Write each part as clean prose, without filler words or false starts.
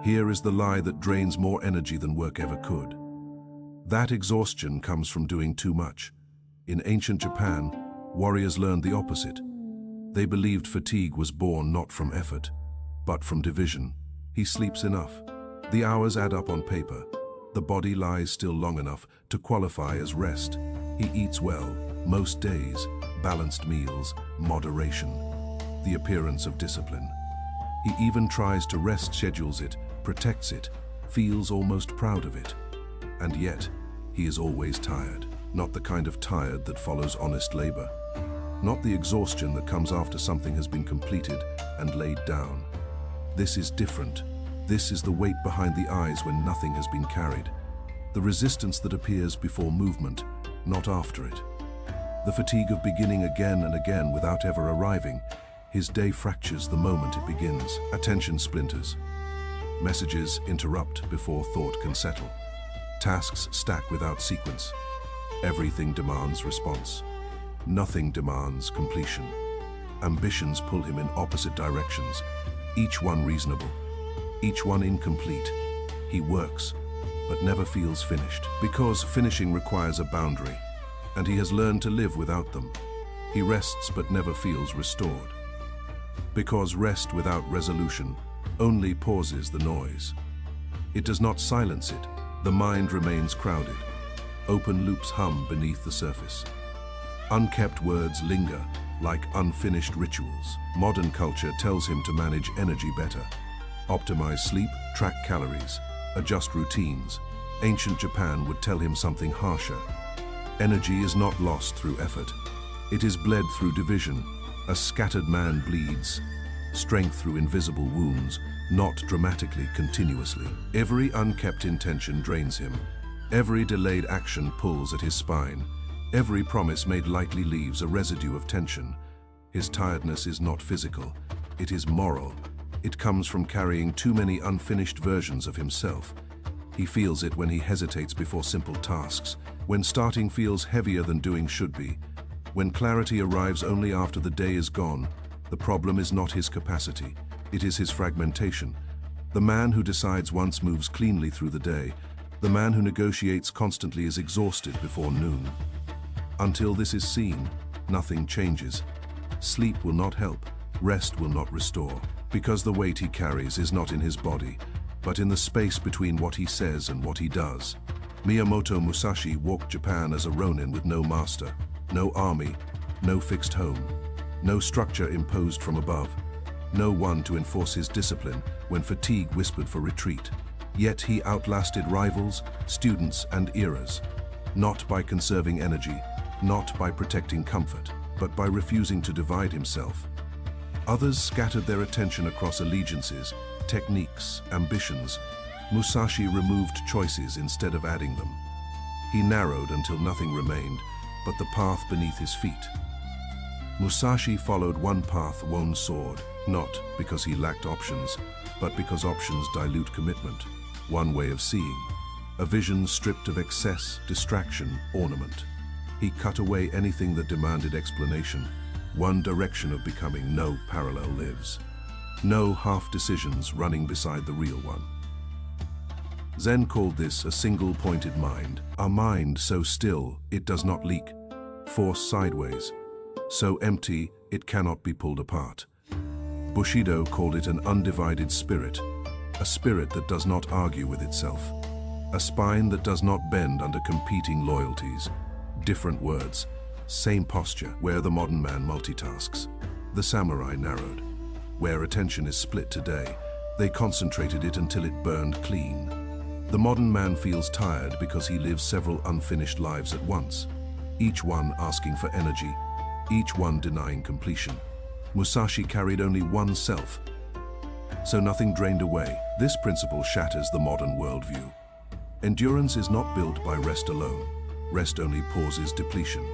Here is the lie that drains more energy than work ever could. That exhaustion comes from doing too much. In ancient Japan, warriors learned the opposite. They believed fatigue was born not from effort, but from division. He sleeps enough. The hours add up on paper. The body lies still long enough to qualify as rest. He eats well, most days, balanced meals, moderation. The appearance of discipline. He even tries to rest, schedules it, protects it, feels almost proud of it. And yet, he is always tired. Not the kind of tired that follows honest labor. Not the exhaustion that comes after something has been completed and laid down. This is different. This is the weight behind the eyes when nothing has been carried. The resistance that appears before movement, not after it. The fatigue of beginning again and again without ever arriving. His day fractures the moment it begins. Attention splinters. Messages interrupt before thought can settle. Tasks stack without sequence. Everything demands response. Nothing demands completion. Ambitions pull him in opposite directions, each one reasonable, each one incomplete. He works, but never feels finished, because finishing requires a boundary, and he has learned to live without them. He rests but never feels restored, because rest without resolution only pauses the noise. It does not silence it. The mind remains crowded. Open loops hum beneath the surface. Unkept words linger like unfinished rituals. Modern culture tells him to manage energy better. Optimize sleep, track calories, adjust routines. Ancient Japan would tell him something harsher. Energy is not lost through effort. It is bled through division. A scattered man bleeds. Strength through invisible wounds, not dramatically, continuously. Every unkept intention drains him. Every delayed action pulls at his spine. Every promise made lightly leaves a residue of tension. His tiredness is not physical, it is moral. It comes from carrying too many unfinished versions of himself. He feels it when he hesitates before simple tasks, when starting feels heavier than doing should be, when clarity arrives only after the day is gone. The problem is not his capacity, it is his fragmentation. The man who decides once moves cleanly through the day. The man who negotiates constantly is exhausted before noon. Until this is seen, nothing changes. Sleep will not help, rest will not restore, because the weight he carries is not in his body, but in the space between what he says and what he does. Miyamoto Musashi walked Japan as a Ronin with no master, no army, no fixed home, no structure imposed from above, no one to enforce his discipline when fatigue whispered for retreat. Yet he outlasted rivals, students, and eras, not by conserving energy, not by protecting comfort, but by refusing to divide himself. Others scattered their attention across allegiances, techniques, ambitions. Musashi removed choices instead of adding them. He narrowed until nothing remained but the path beneath his feet. Musashi followed one path, one sword, not because he lacked options, but because options dilute commitment. One way of seeing, a vision stripped of excess, distraction, ornament. He cut away anything that demanded explanation. One direction of becoming, no parallel lives. No half decisions running beside the real one. Zen called this a single-pointed mind. A mind so still it does not leak, force sideways, so empty it cannot be pulled apart. Bushido called it an undivided spirit, a spirit that does not argue with itself, a spine that does not bend under competing loyalties. Different words, same posture. Where the modern man multitasks, the samurai narrowed. Where attention is split today, they concentrated it until it burned clean. The modern man feels tired because he lives several unfinished lives at once, each one asking for energy, each one denying completion. Musashi carried only one self, so nothing drained away. This principle shatters the modern worldview. Endurance is not built by rest alone. Rest only pauses depletion.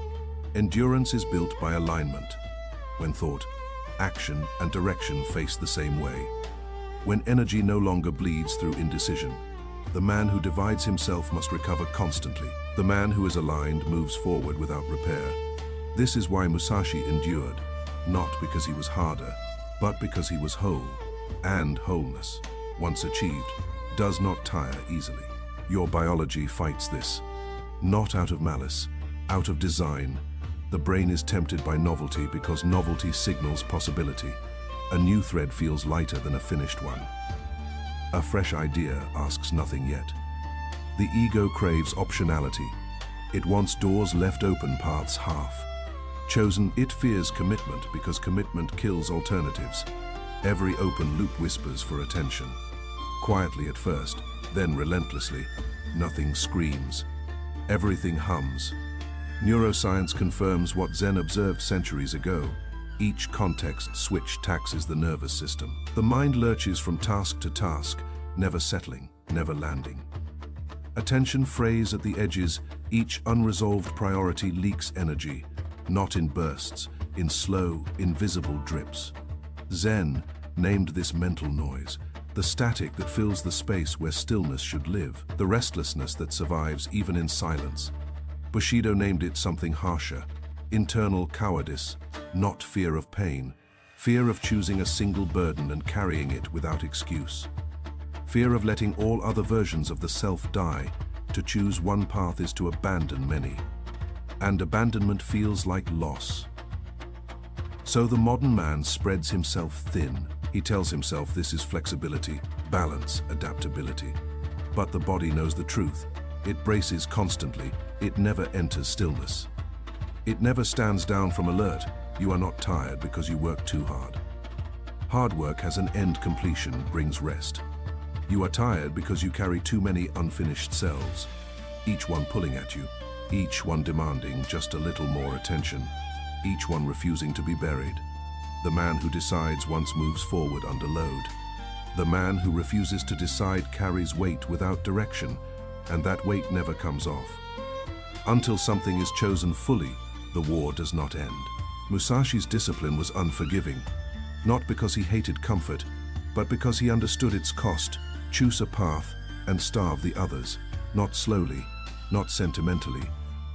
Endurance is built by alignment, when thought, action, and direction face the same way. When energy no longer bleeds through indecision, the man who divides himself must recover constantly. The man who is aligned moves forward without repair. This is why Musashi endured, not because he was harder, but because he was whole, and wholeness once achieved, does not tire easily. Your biology fights this. Not out of malice, out of design. The brain is tempted by novelty because novelty signals possibility. A new thread feels lighter than a finished one. A fresh idea asks nothing yet. The ego craves optionality. It wants doors left open, paths half chosen. It fears commitment because commitment kills alternatives. Every open loop whispers for attention. Quietly at first, then relentlessly. Nothing screams. Everything hums. Neuroscience confirms what Zen observed centuries ago. Each context switch taxes the nervous system. The mind lurches from task to task, never settling, never landing. Attention frays at the edges. Each unresolved priority leaks energy, not in bursts, in slow, invisible drips. Zen named this mental noise, the static that fills the space where stillness should live, the restlessness that survives even in silence. Bushido named it something harsher, internal cowardice, not fear of pain, fear of choosing a single burden and carrying it without excuse. Fear of letting all other versions of the self die. To choose one path is to abandon many. And abandonment feels like loss. So the modern man spreads himself thin. He tells himself this is flexibility, balance, adaptability. But the body knows the truth. It braces constantly. It never enters stillness. It never stands down from alert. You are not tired because you work too hard. Hard work has an end. Completion brings rest. You are tired because you carry too many unfinished selves, each one pulling at you, each one demanding just a little more attention, each one refusing to be buried. The man who decides once moves forward under load. The man who refuses to decide carries weight without direction, and that weight never comes off. Until something is chosen fully, the war does not end. Musashi's discipline was unforgiving, not because he hated comfort, but because he understood its cost. Choose a path and starve the others, not slowly, not sentimentally,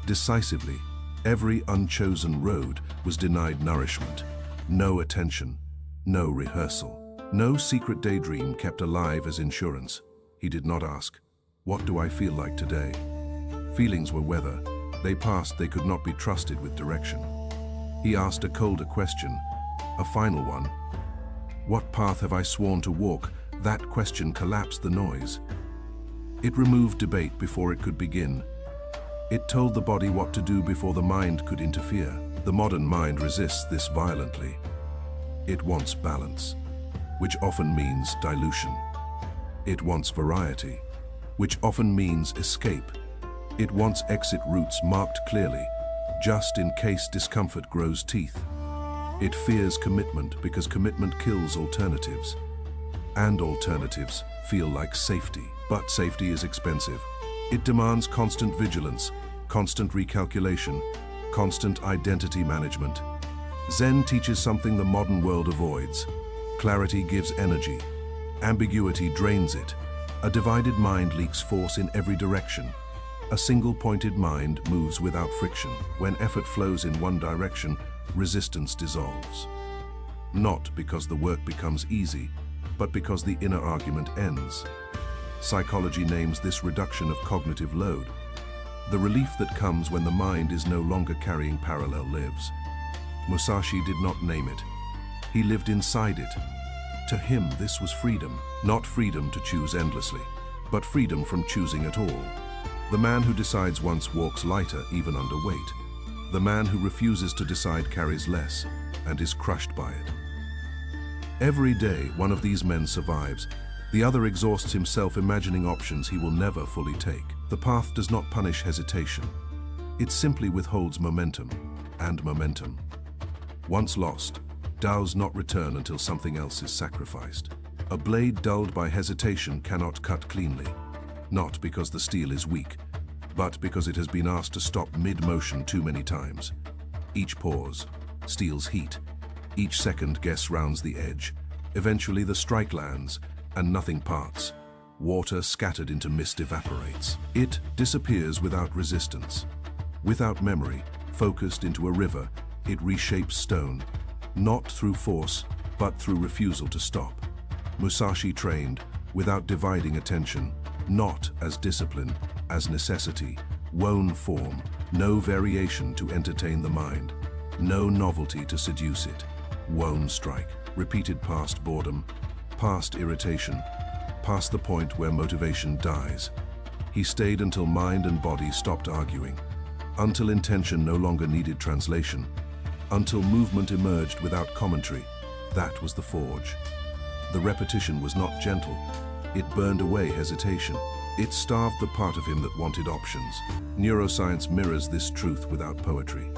decisively. Every unchosen road was denied nourishment, no attention, no rehearsal, no secret daydream kept alive as insurance. He did not ask, "What do I feel like today?" Feelings were weather. They passed. They could not be trusted with direction. He asked a colder question, a final one. "What path have I sworn to walk?" That question collapsed the noise. It removed debate before it could begin. It told the body what to do before the mind could interfere. The modern mind resists this violently. It wants balance, which often means dilution. It wants variety, which often means escape. It wants exit routes marked clearly, just in case discomfort grows teeth. It fears commitment because commitment kills alternatives. And alternatives feel like safety. But safety is expensive. It demands constant vigilance, constant recalculation, constant identity management. Zen teaches something the modern world avoids. Clarity gives energy. Ambiguity drains it. A divided mind leaks force in every direction. A single-pointed mind moves without friction. When effort flows in one direction, resistance dissolves. Not because the work becomes easy, but because the inner argument ends. Psychology names this reduction of cognitive load, the relief that comes when the mind is no longer carrying parallel lives. Musashi did not name it. He lived inside it. To him, this was freedom. Not freedom to choose endlessly, but freedom from choosing at all. The man who decides once walks lighter even under weight. The man who refuses to decide carries less and is crushed by it. Every day, one of these men survives. The other exhausts himself imagining options he will never fully take. The path does not punish hesitation. It simply withholds momentum, and momentum, once lost, does not return until something else is sacrificed. A blade dulled by hesitation cannot cut cleanly, not because the steel is weak, but because it has been asked to stop mid-motion too many times. Each pause steals heat. Each second guess rounds the edge. Eventually the strike lands, and nothing parts. Water scattered into mist evaporates. It disappears without resistance. Without memory, focused into a river, it reshapes stone, not through force, but through refusal to stop. Musashi trained, without dividing attention, not as discipline, as necessity, wone form, no variation to entertain the mind, no novelty to seduce it, wone strike, repeated past boredom, past irritation, past the point where motivation dies. He stayed until mind and body stopped arguing, until intention no longer needed translation, until movement emerged without commentary. That was the forge. The repetition was not gentle. It burned away hesitation. It starved the part of him that wanted options. Neuroscience mirrors this truth without poetry.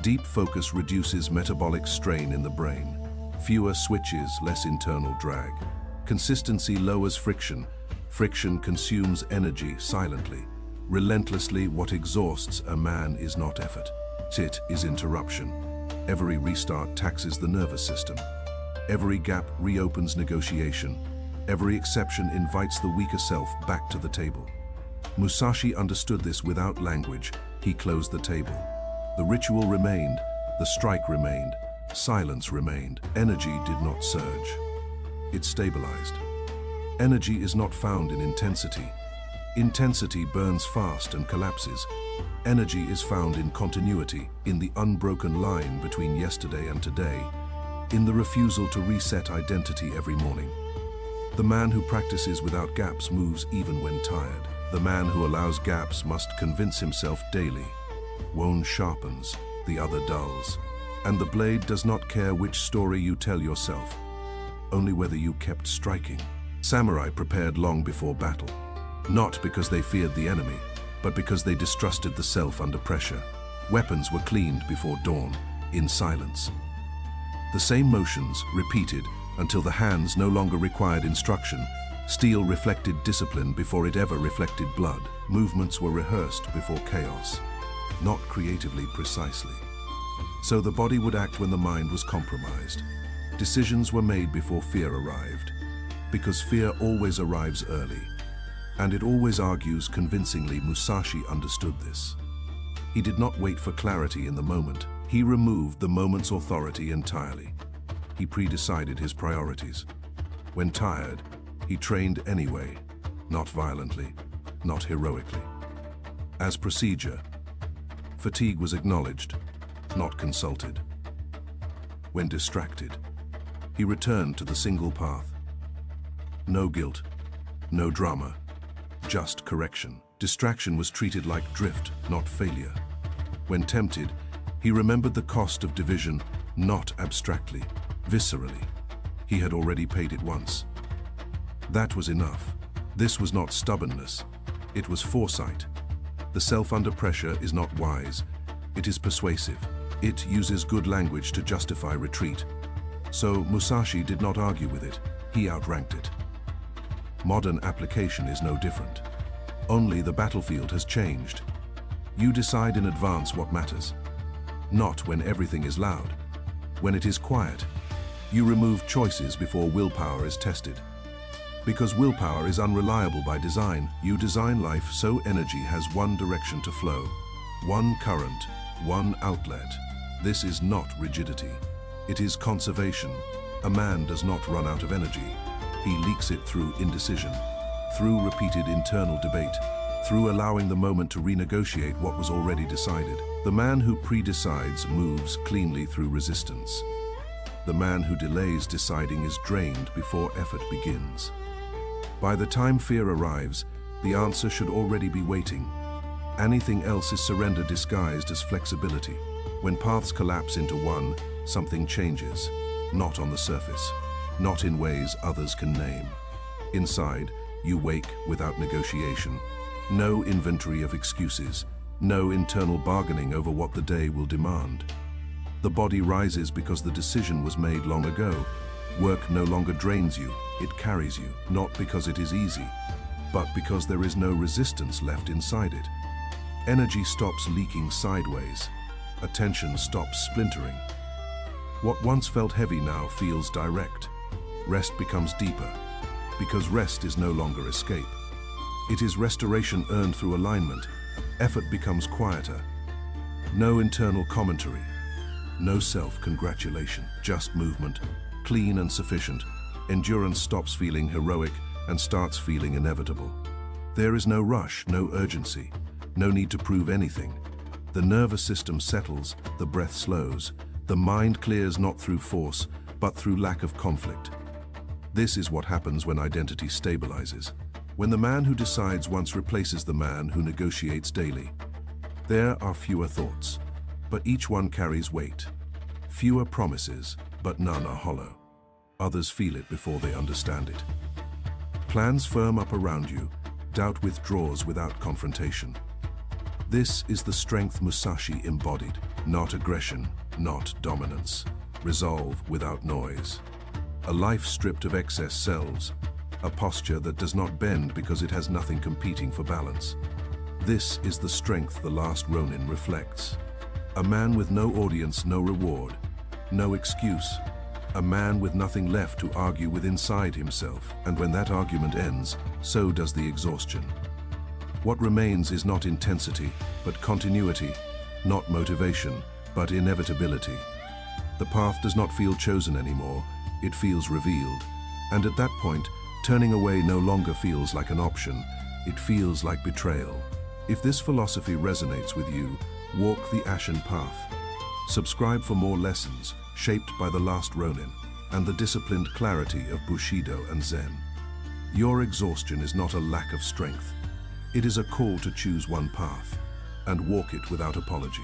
Deep focus reduces metabolic strain in the brain. Fewer switches, less internal drag. Consistency lowers friction. Friction consumes energy silently. Relentlessly, what exhausts a man is not effort. It is interruption. Every restart taxes the nervous system. Every gap reopens negotiation. Every exception invites the weaker self back to the table. Musashi understood this without language. He closed the table. The ritual remained, the strike remained, silence remained. Energy did not surge. It stabilized. Energy is not found in intensity. Intensity burns fast and collapses. Energy is found in continuity, in the unbroken line between yesterday and today, in the refusal to reset identity every morning. The man who practices without gaps moves even when tired. The man who allows gaps must convince himself daily. One sharpens, the other dulls. And the blade does not care which story you tell yourself, only whether you kept striking. Samurai prepared long before battle, not because they feared the enemy, but because they distrusted the self under pressure. Weapons were cleaned before dawn, in silence. The same motions, repeated until the hands no longer required instruction. Steel reflected discipline before it ever reflected blood. Movements were rehearsed before chaos, not creatively precisely. So the body would act when the mind was compromised. Decisions were made before fear arrived, because fear always arrives early, and it always argues convincingly. Musashi understood this. He did not wait for clarity in the moment. He removed the moment's authority entirely. He predecided his priorities. When tired, he trained anyway, not violently, not heroically. As procedure, fatigue was acknowledged, not consulted. When distracted, he returned to the single path. No guilt, no drama, just correction. Distraction was treated like drift, not failure. When tempted, he remembered the cost of division, not abstractly, viscerally. He had already paid it once. That was enough. This was not stubbornness. It was foresight. The self under pressure is not wise. It is persuasive. It uses good language to justify retreat. So Musashi did not argue with it. He outranked it. Modern application is no different. Only the battlefield has changed. You decide in advance what matters. Not when everything is loud. When it is quiet, you remove choices before willpower is tested. Because willpower is unreliable by design, you design life so energy has one direction to flow, one current, one outlet. This is not rigidity. It is conservation. A man does not run out of energy. He leaks it through indecision, through repeated internal debate, through allowing the moment to renegotiate what was already decided. The man who pre-decides moves cleanly through resistance. The man who delays deciding is drained before effort begins. By the time fear arrives, the answer should already be waiting. Anything else is surrender disguised as flexibility. When paths collapse into one, something changes. Not on the surface, not in ways others can name. Inside, you wake without negotiation. No inventory of excuses, no internal bargaining over what the day will demand. The body rises because the decision was made long ago. Work no longer drains you, it carries you, not because it is easy, but because there is no resistance left inside it. Energy stops leaking sideways. Attention stops splintering. What once felt heavy now feels direct. Rest becomes deeper, because rest is no longer escape. It is restoration earned through alignment. Effort becomes quieter. No internal commentary. No self-congratulation, just movement, clean and sufficient. Endurance stops feeling heroic. and starts feeling inevitable. There is no rush, no urgency, no need to prove anything. The nervous system settles, the breath slows, the mind clears not through force, but through lack of conflict. This is what happens when identity stabilizes, when the man who decides once replaces the man who negotiates daily. There are fewer thoughts, but each one carries weight. Fewer promises, but none are hollow. Others feel it before they understand it. Plans firm up around you, doubt withdraws without confrontation. This is the strength Musashi embodied, not aggression, not dominance. Resolve without noise. A life stripped of excess selves, a posture that does not bend because it has nothing competing for balance. This is the strength the Last Ronin reflects. A man with no audience, no reward, no excuse. A man with nothing left to argue with inside himself, and when that argument ends, so does the exhaustion. What remains is not intensity, but continuity, not motivation, but inevitability. The path does not feel chosen anymore, it feels revealed. And at that point, turning away no longer feels like an option, it feels like betrayal. If this philosophy resonates with you, walk the Ashen Path. Subscribe for more lessons shaped by the Last Ronin and the disciplined clarity of Bushido and Zen. Your exhaustion is not a lack of strength. It is a call to choose one path and walk it without apology.